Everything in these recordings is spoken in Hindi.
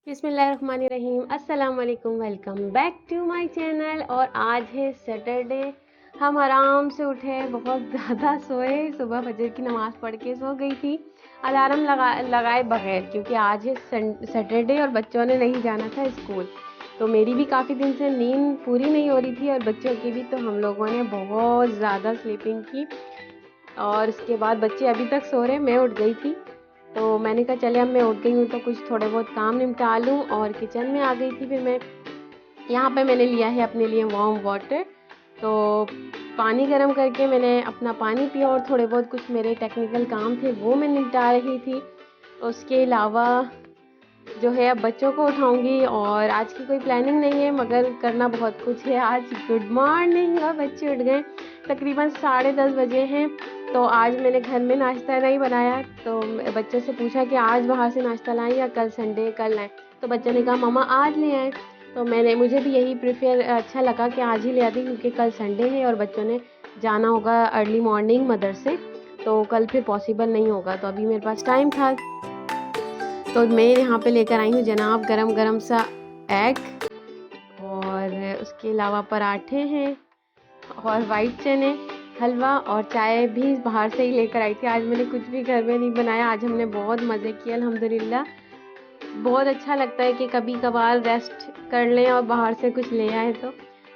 बिस्मिल्लाहिर्रहमानिर्रहीम। अस्सलाम वालेकुम। Welcome back to my channel. और आज है सैटरडे। हम आराम से उठे, बहुत ज़्यादा सोए। सुबह फजर की नमाज़ पढ़ के सो गई थी अलार्म लगाए बगैर, क्योंकि आज है सैटरडे और बच्चों ने नहीं जाना था स्कूल। तो मेरी भी काफ़ी दिन से नींद पूरी नहीं हो रही थी और बच्चों की भी, तो हम लोगों ने बहुत ज़्यादा स्लीपिंग की। और इसके बाद बच्चे अभी तक सो रहे, मैं उठ गई थी। तो मैंने कहा चले अब मैं उठ गई हूँ तो कुछ थोड़े बहुत काम निपटा लूँ, और किचन में आ गई थी। फिर मैं यहाँ पे मैंने लिया है अपने लिए वार्म वाटर। तो पानी गर्म करके मैंने अपना पानी पिया और थोड़े बहुत कुछ मेरे टेक्निकल काम थे वो मैं निपटा रही थी। उसके अलावा जो है अब बच्चों को उठाऊंगी, और आज की कोई प्लानिंग नहीं है मगर करना बहुत कुछ है। आज गुड मॉर्निंग, और बच्चे उठ गए, तकरीबन 10:30 बजे हैं। तो आज मैंने घर में नाश्ता नहीं बनाया, तो बच्चों से पूछा कि आज बाहर से नाश्ता लाएं या कल संडे कल लाएं। तो बच्चों ने कहा मम्मा आज ले आएँ। तो मुझे भी यही प्रेफर अच्छा लगा कि आज ही ले आती, क्योंकि कल संडे है और बच्चों ने जाना होगा अर्ली मॉर्निंग मदरसे, तो कल फिर पॉसिबल नहीं होगा। तो अभी मेरे पास टाइम था, तो मैं यहाँ पे लेकर आई हूँ जनाब गरम गरम सा एग, और उसके अलावा पराठे हैं और वाइट चने, हलवा, और चाय भी बाहर से ही लेकर आई थी। आज मैंने कुछ भी घर में नहीं बनाया। आज हमने बहुत मज़े किए अल्हम्दुलिल्लाह। बहुत अच्छा लगता है कि कभी कभार रेस्ट कर लें और बाहर से कुछ ले आए। तो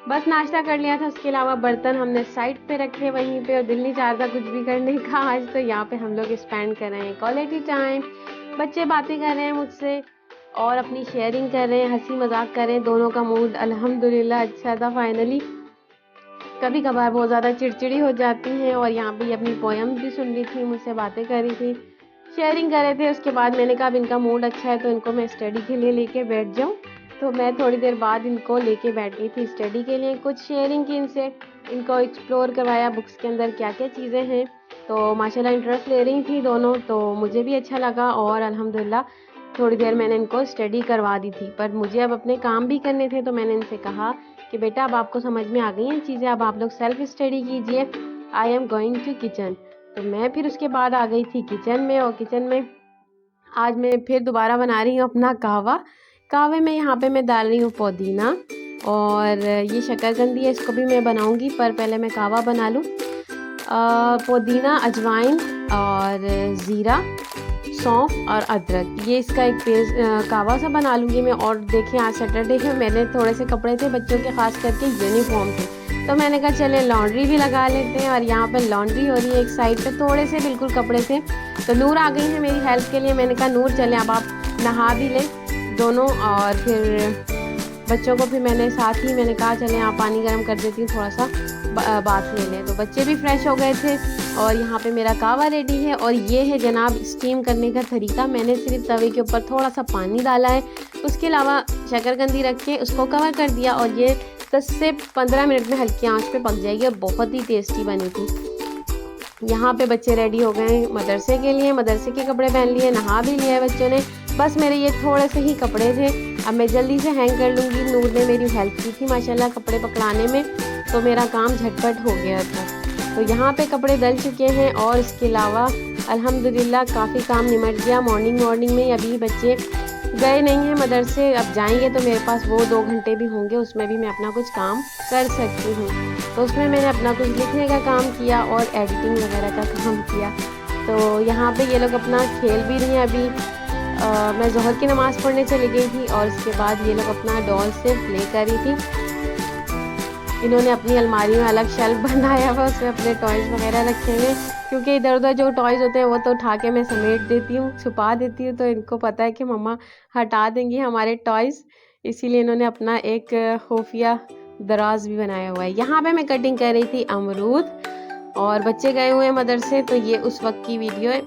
बस नाश्ता कर लिया था, उसके अलावा बर्तन हमने साइड पे रखे वहीं पे, और दिल नहीं चाहता कुछ भी करने का। आज तो यहाँ पे हम लोग स्पेंड कर रहे हैं क्वालिटी टाइम। बच्चे बातें कर रहे हैं मुझसे और अपनी शेयरिंग कर रहे हैं, हंसी मजाक कर रहे हैं। दोनों का मूड अल्हम्दुलिल्लाह अच्छा था फाइनली। कभी कभार बहुत ज़्यादा चिड़चिड़ी हो जाती हैं, और यहाँ पे अपनी पोएम भी सुन रही थी, मुझसे बातें कर रही थी, शेयरिंग कर रहे थे। उसके बाद मैंने कहा अब इनका मूड अच्छा है तो इनको मैं स्टडी के लिए लेके बैठ जाऊँ। तो मैं थोड़ी देर बाद इनको लेके बैठ गई थी स्टडी के लिए। कुछ शेयरिंग की इनसे, इनको एक्सप्लोर करवाया बुक्स के अंदर क्या क्या चीज़ें हैं। तो माशाल्लाह इंटरेस्ट ले रही थी दोनों, तो मुझे भी अच्छा लगा। और अल्हम्दुलिल्लाह थोड़ी देर मैंने इनको स्टडी करवा दी थी, पर मुझे अब अपने काम भी करने थे। तो मैंने इनसे कहा कि बेटा अब आपको समझ में आ गई हैं चीज़ें, अब आप लोग सेल्फ स्टडी कीजिए। I am going to kitchen. तो मैं फिर उसके बाद आ गई थी किचन में, और किचन में आज मैं फिर दोबारा बना रही हूँ अपना कहवा। कहवे में यहाँ पे मैं डाल रही हूँ पुदीना, और ये शक्करकंदी है, इसको भी मैं बनाऊँगी, पर पहले मैं कहवा बना लूँ। पुदीना, अजवाइन और ज़ीरा, सौंफ और अदरक, ये इसका एक पेस्ट कहवा सा बना लूँगी मैं। और देखिए आज सैटरडे है, मैंने थोड़े से कपड़े थे बच्चों के, ख़ास करके यूनिफॉर्म थे, तो मैंने कहा चले लॉन्ड्री भी लगा लेते हैं। और यहाँ पर लॉन्ड्री हो रही है, एक साइड पे थोड़े से बिल्कुल कपड़े थे। तो नूर आ गई है मेरी हेल्प के लिए। मैंने कहा नूर चले अब आप नहा भी लें दोनों, और फिर बच्चों को फिर मैंने साथ ही मैंने कहा चले आप पानी गर्म कर देती हूँ, थोड़ा सा बात ले लें। तो बच्चे भी फ्रेश हो गए थे, और यहाँ पे मेरा कहवा रेडी है। और ये है जनाब स्टीम करने का तरीका। मैंने सिर्फ तवे के ऊपर थोड़ा सा पानी डाला है, उसके अलावा शक्करकंदी रख के उसको कवर कर दिया, और ये 10 से 15 मिनट में हल्की आंच पे पक जाएगी, और बहुत ही टेस्टी बनी थी। यहाँ पे बच्चे रेडी हो गए मदरसे के लिए, मदरसे के कपड़े पहन लिए, नहा भी लिया है बच्चों ने। बस मेरे ये थोड़े से ही कपड़े थे, अब मैं जल्दी से हैंग कर लूँगी। नूर ने मेरी हेल्प की थी माशाल्लाह कपड़े पकड़ाने में, तो मेरा काम झटपट हो गया था। तो यहाँ पे कपड़े डल चुके हैं, और इसके अलावा अल्हम्दुलिल्लाह काफ़ी काम निमट गया मॉर्निंग में। अभी बच्चे गए नहीं हैं मदरसे, अब जाएंगे तो मेरे पास वो 2 घंटे भी होंगे, उसमें भी मैं अपना कुछ काम कर सकती हूँ। तो उसमें मैंने अपना कुछ लिखने का काम किया और एडिटिंग वगैरह का काम किया। तो यहाँ पे ये लोग अपना खेल भी रही हैं अभी। मैं ज़ोहर की नमाज़ पढ़ने चली गई थी, और इसके बाद ये लोग अपना डॉल से प्ले कर रही थी। इन्होंने अपनी अलमारी में अलग शेल्फ बनाया हुआ, उसमें अपने टॉयज़ वगैरह रखे हैं, क्योंकि इधर उधर जो टॉयज़ होते हैं वो तो उठा के मैं समेट देती हूँ, छुपा देती हूँ। तो इनको पता है कि मम्मा हटा देंगी हमारे टॉयज़, इसीलिए इन्होंने अपना एक खुफिया दराज भी बनाया हुआ है। यहाँ पे मैं कटिंग कर रही थी अमरूद, और बच्चे गए हुए हैं मदरसे, तो ये उस वक्त की वीडियो है।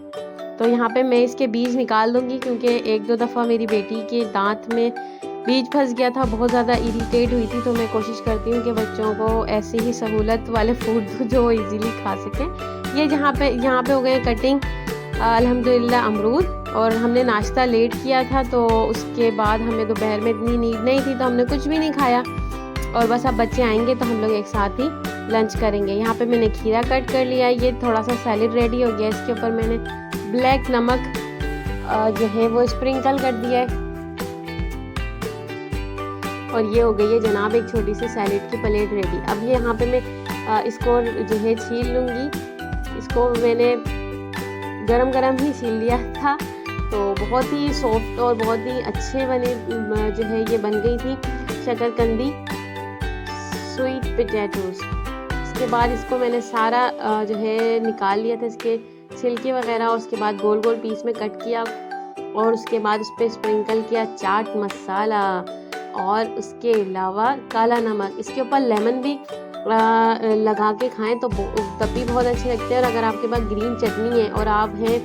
तो यहाँ पे मैं इसके बीज निकाल दूँगी, क्योंकि 1-2 दफ़ा मेरी बेटी के दांत में बीज फंस गया था, बहुत ज़्यादा इरिटेट हुई थी। तो मैं कोशिश करती हूँ कि बच्चों को ऐसी ही सहूलत वाले फूड दूँ जो इजीली खा सकें। ये यहाँ पे हो गए कटिंग अल्हम्दुलिल्लाह अमरूद। और हमने नाश्ता लेट किया था, तो उसके बाद हमें दोपहर में इतनी नींद नहीं थी, तो हमने कुछ भी नहीं खाया। और बस अब बच्चे आएंगे तो हम लोग एक साथ ही लंच करेंगे। यहाँ पे मैंने खीरा कट कर लिया, ये थोड़ा सा सैलेड रेडी हो गया। इसके ऊपर मैंने ब्लैक नमक जो है वो स्प्रिंकल कर दिया है। और ये हो गई है जनाब एक छोटी सी सैलेड की प्लेट रेडी। अब ये यहाँ पे मैं इसको जो है छील लूँगी। इसको मैंने गरम गरम ही छील लिया था, तो बहुत ही सॉफ्ट और बहुत ही अच्छे बने जो है ये बन गई थी शकरकंदी स्वीट पोटैटोज। इसके बाद इसको मैंने सारा जो है निकाल लिया था, इसके छिलके वगैरह, और उसके बाद गोल गोल पीस में कट किया और उसके बाद उस पर स्प्रिंकल किया चाट मसाला और उसके अलावा काला नमक। इसके ऊपर लेमन भी लगा के खाएं तो तब भी बहुत अच्छे लगते हैं। और अगर आपके पास ग्रीन चटनी है और आप हैं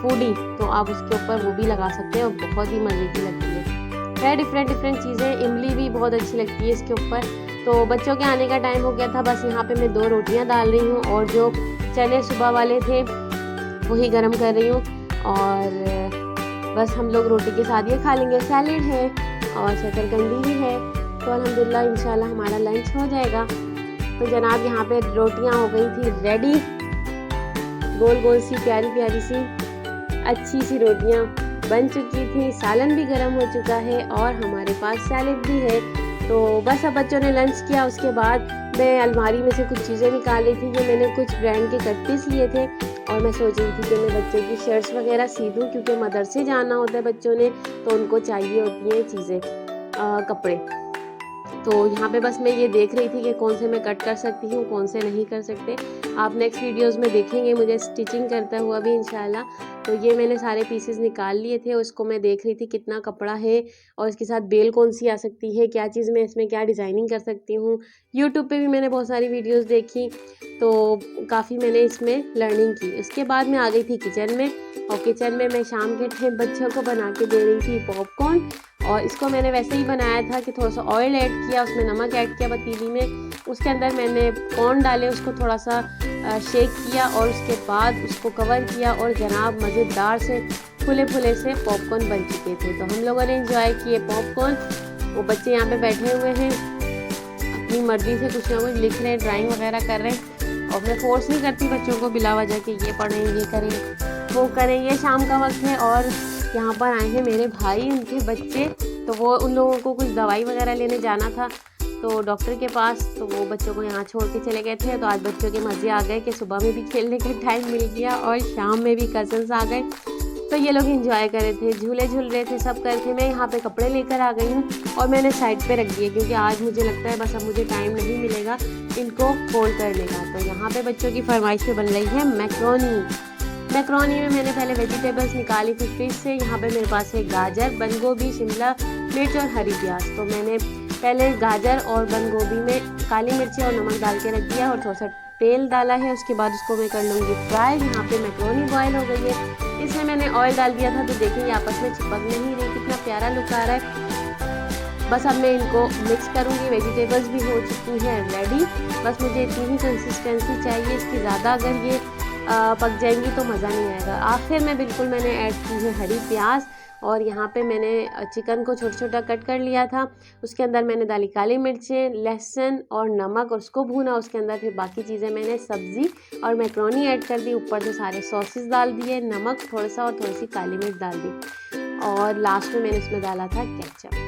फूडी तो आप उसके ऊपर वो भी लगा सकते हैं और बहुत ही मज़े की लगती है। डिफरेंट चीज़ें, इमली भी बहुत अच्छी लगती है इसके ऊपर। तो बच्चों के आने का टाइम हो गया था, बस यहाँ पे मैं 2 रोटियाँ डाल रही हूँ और जो चने सुबह वाले थे वही गरम कर रही हूँ, और बस हम लोग रोटी के साथ ये खा लेंगे। सैलेड है और शकरकंदी भी है, तो अल्हम्दुलिल्लाह इंशाल्लाह हमारा लंच हो जाएगा। तो जनाब यहाँ पे रोटियाँ हो गई थी रेडी, गोल गोल सी प्यारी सी अच्छी सी रोटियाँ बन चुकी थी, सालन भी गर्म हो चुका है और हमारे पास सैलेड भी है। तो बस अब बच्चों ने लंच किया, उसके बाद मैं अलमारी में से कुछ चीज़ें निकाल रही थी। ये मैंने कुछ ब्रांड के कट पीस लिए थे और मैं सोच रही थी कि मैं बच्चों की शर्ट्स वगैरह सी दूँ, क्योंकि मदरसे जाना होता है बच्चों ने, तो उनको चाहिए होती हैं चीज़ें कपड़े। तो यहाँ पे बस मैं ये देख रही थी कि कौन से मैं कट कर सकती हूँ, कौन से नहीं कर सकते। आप नेक्स्ट वीडियोस में देखेंगे मुझे स्टिचिंग करता हुआ भी इंशाल्लाह। तो ये मैंने सारे पीसेस निकाल लिए थे, उसको मैं देख रही थी कितना कपड़ा है और इसके साथ बेल कौन सी आ सकती है, क्या चीज़ मैं इसमें क्या डिज़ाइनिंग कर सकती हूँ। यूट्यूब पे भी मैंने बहुत सारी वीडियोस देखी, तो काफ़ी मैंने इसमें लर्निंग की। उसके बाद मैं आ गई थी किचन में, और किचन में मैं शाम के टाइम बच्चों को बना के दे रही थी पॉपकॉर्न। और इसको मैंने वैसे ही बनाया था कि थोड़ा सा ऑयल ऐड किया, उसमें नमक ऐड किया पतीली में, उसके अंदर मैंने कॉर्न डाले, उसको थोड़ा सा शेक किया और उसके बाद उसको कवर किया, और जनाब मज़ेदार से फुले से पॉपकॉर्न बन चुके थे। तो हम लोगों ने एंजॉय किए पॉपकॉर्न। वो बच्चे यहाँ पे बैठे हुए हैं, अपनी मर्ज़ी से कुछ ना कुछ लिख रहे हैं, ड्राइंग वगैरह कर रहे हैं, और मैं फोर्स नहीं करती बच्चों को बिला वजह कि ये पढ़ें, ये करें, वो करें। ये शाम का वक्त है और यहाँ पर आए हैं मेरे भाई, उनके बच्चे, तो वो उन लोगों को कुछ दवाई वगैरह लेने जाना था तो डॉक्टर के पास, तो वो बच्चों को यहाँ छोड़ के चले गए थे। तो आज बच्चों के मज़े आ गए कि सुबह में भी खेलने का टाइम मिल गया और शाम में भी कज़न्स आ गए, तो ये लोग एंजॉय कर रहे थे, झूले झूल रहे थे, सब कर थे। मैं यहाँ पे कपड़े लेकर आ गई हूँ और मैंने साइड पे रख दिए, क्योंकि आज मुझे लगता है बस अब मुझे टाइम नहीं मिलेगा इनको फोल्ड करने का। तो यहाँ पे बच्चों की फरमाइश पे बन रही है मैक्रोनी में मैंने पहले वेजिटेबल्स निकाली थी फ्रिज से। यहाँ पे मेरे पास है गाजर, बंद गोभी, शिमला मिर्च और हरी प्याज। तो मैंने पहले गाजर और बंद गोभी में काली मिर्ची और नमक डाल के रख दिया और थोड़ा सा तेल डाला है। उसके बाद उसको मैं कर लूँगी फ्राई। यहाँ पे मैक्रोनी बॉयल हो गई है, इसमें मैंने ऑयल डाल दिया था, तो देखिए आपस में चिपक नहीं रही, कितना प्यारा लुक आ रहा है। बस अब मैं इनको मिक्स करूँगी। वेजिटेबल्स भी हो चुकी हैं रेडी, बस मुझे इतनी ही कंसिस्टेंसी चाहिए, इसकी ज़्यादा अगर ये पक जाएंगी तो मज़ा नहीं आएगा। आखिर में बिल्कुल मैंने ऐड की है हरी प्याज, और यहाँ पे मैंने चिकन को छोटा छोटा कट कर लिया था। उसके अंदर मैंने डाली काली मिर्चें, लहसुन और नमक, और उसको भूना। उसके अंदर फिर बाकी चीज़ें मैंने सब्ज़ी और मैक्रोनी ऐड कर दी, ऊपर से सारे सॉसेस डाल दिए, नमक थोड़ा सा और थोड़ी सी काली मिर्च डाल दी, और लास्ट में मैंने इसमें डाला था केचप।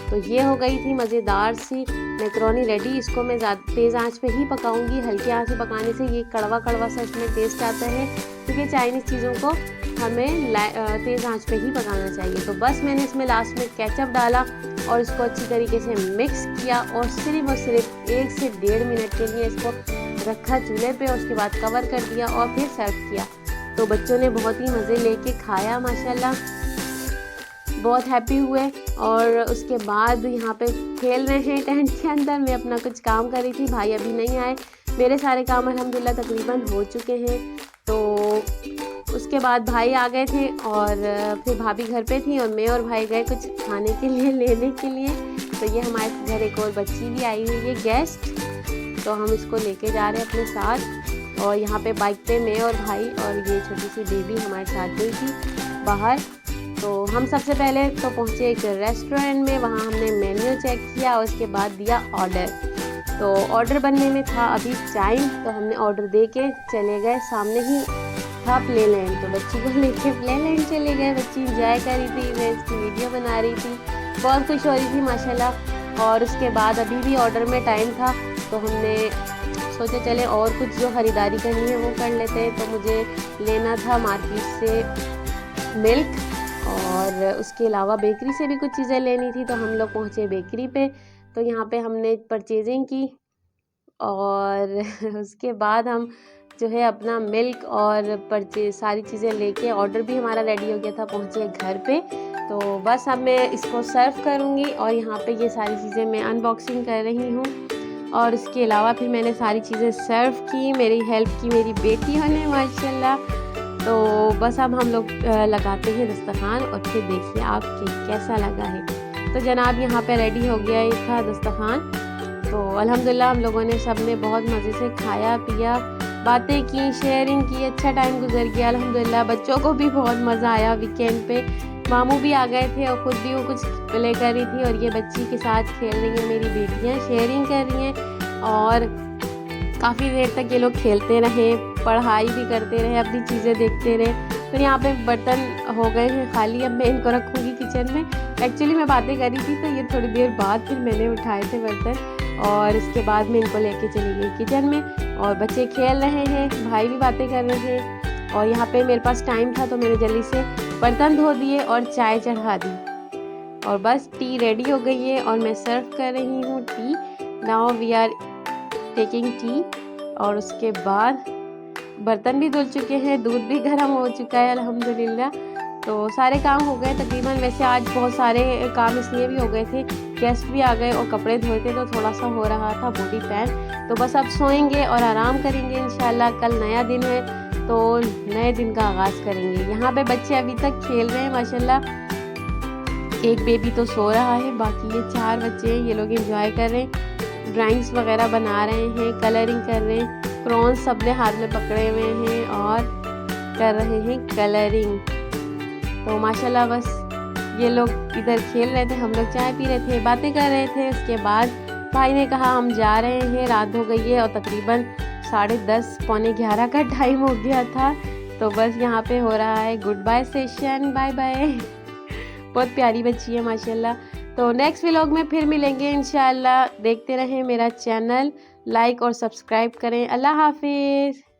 तो ये हो गई थी मज़ेदार सी मैक्रोनी रेडी। इसको मैं ज़्यादा तेज़ आंच पे ही पकाऊंगी, हल्की आंच पे पकाने से ये कड़वा सा इसमें टेस्ट आता है, क्योंकि चाइनीज़ चीज़ों को हमें तेज़ आंच पे ही पकाना चाहिए। तो बस मैंने इसमें लास्ट में केचप डाला और इसको अच्छी तरीके से मिक्स किया, और सिर्फ 1 से 1.5 मिनट के लिए इसको रखा चूल्हे पे, और उसके बाद कवर कर दिया और फिर सर्व किया। तो बच्चों ने बहुत ही मज़े लेके खाया, माशाल्लाह बहुत हैप्पी हुए। और उसके बाद यहाँ पे खेल रहे हैं टेंट के अंदर, मैं अपना कुछ काम कर रही थी, भाई अभी नहीं आए। मेरे सारे काम अल्हम्दुलिल्लाह तकरीबन हो चुके हैं। तो उसके बाद भाई आ गए थे और फिर भाभी घर पे थी, और मैं और भाई गए कुछ खाने के लिए लेने के लिए। तो ये हमारे घर एक और बच्ची भी आई हुई है गेस्ट, तो हम इसको लेके जा रहे हैं अपने साथ। और यहाँ पे बाइक पे मैं और भाई और ये छोटी सी बेबी हमारे साथ गई थी बाहर। तो हम सबसे पहले तो पहुँचे एक रेस्टोरेंट में, वहाँ हमने मेन्यू चेक किया और उसके बाद दिया ऑर्डर। तो ऑर्डर बनने में था अभी टाइम, तो हमने ऑर्डर दे के चले गए। सामने ही था प्ले लैंड, तो बच्ची को लेके प्ले लैंड चले गए। बच्ची इंजॉय कर रही थी, मैं इसकी वीडियो बना रही थी। बहुत खुश हो रही थी माशाल्लाह। और उसके बाद अभी भी ऑर्डर में टाइम था तो हमने सोचा चले और कुछ जो ख़रीदारी करनी है वो कर लेते हैं। तो मुझे लेना था मार्केट से मिल्क और उसके अलावा बेकरी से भी कुछ चीज़ें लेनी थी। तो हम लोग पहुँचे बेकरी पे, तो यहाँ पे हमने परचेजिंग की और उसके बाद हम जो है अपना मिल्क और परचेज सारी चीज़ें लेके, ऑर्डर भी हमारा रेडी हो गया था, पहुँचे घर पे। तो बस अब मैं इसको सर्व करूँगी और यहाँ पे ये सारी चीज़ें मैं अनबॉक्सिंग कर रही हूँ। और इसके अलावा फिर मैंने सारी चीज़ें सर्व की, मेरी हेल्प की मेरी बेटियों ने माशाल्लाह। तो बस अब हम लोग लगाते हैं दस्तरखान और फिर देखिए आप कैसा लगा है। तो जनाब यहाँ पे रेडी हो गया ये था दस्तरखान। तो अल्हम्दुलिल्लाह हम लोगों ने सब ने बहुत मज़े से खाया पिया, बातें की, शेयरिंग की, अच्छा टाइम गुजर गया अल्हम्दुलिल्लाह। बच्चों को भी बहुत मज़ा आया। वीकेंड पे मामू भी आ गए थे और ख़ुद भी वो कुछ प्ले कर रही थी और ये बच्ची के साथ खेल रही हैं, मेरी बेटियाँ शेयरिंग कर रही हैं और काफ़ी देर तक ये लोग खेलते रहे, पढ़ाई भी करते रहे, अपनी चीज़ें देखते रहे। तो यहाँ पे बर्तन हो गए हैं खाली, अब मैं इनको रखूँगी किचन में। एक्चुअली मैं बातें कर रही थी तो ये थोड़ी देर बाद फिर मैंने उठाए थे बर्तन और इसके बाद मैं इनको लेके चली गई किचन में। और बच्चे खेल रहे हैं, भाई भी बातें कर रहे हैं और यहाँ पे मेरे पास टाइम था तो मैंने जल्दी से बर्तन धो दिए और चाय चढ़ा दी और बस टी रेडी हो गई है और मैं सर्व कर रही हूँ tea. Now we are taking tea. और उसके बाद बर्तन भी धुल चुके हैं, दूध भी गर्म हो चुका है अल्हम्दुलिल्लाह। तो सारे काम हो गए तकरीबन। वैसे आज बहुत सारे काम इसलिए भी हो गए थे, गेस्ट भी आ गए और कपड़े धोए थे तो थोड़ा सा हो रहा था बॉडी पेन। तो बस अब सोएंगे और आराम करेंगे इंशाल्लाह। कल नया दिन है तो नए दिन का आगाज़ करेंगे। यहाँ पे बच्चे अभी तक खेल रहे हैं माशाल्लाह। एक बेबी तो सो रहा है, बाकी ये 4 बच्चे हैं, ये लोग एंजॉय कर रहे हैं, ड्राइंग्स वगैरह बना रहे हैं, कलरिंग कर रहे हैं। क्रॉन्स सबने हाथ में पकड़े हुए हैं और कर रहे हैं कलरिंग। तो माशाल्लाह बस ये लोग इधर खेल रहे थे, हम लोग चाय पी रहे थे, बातें कर रहे थे। उसके बाद भाई ने कहा हम जा रहे हैं, रात हो गई है और तकरीबन 10:30 पौने 11 का टाइम हो गया था। तो बस यहाँ पे हो रहा है good bye session, bye bye. बहुत प्यारी बच्ची है माशाल्लाह। तो नेक्स्ट व्लॉग में फिर मिलेंगे इंशाल्लाह। देखते रहें मेरा चैनल, लाइक और सब्सक्राइब करें। अल्लाह हाफिज़।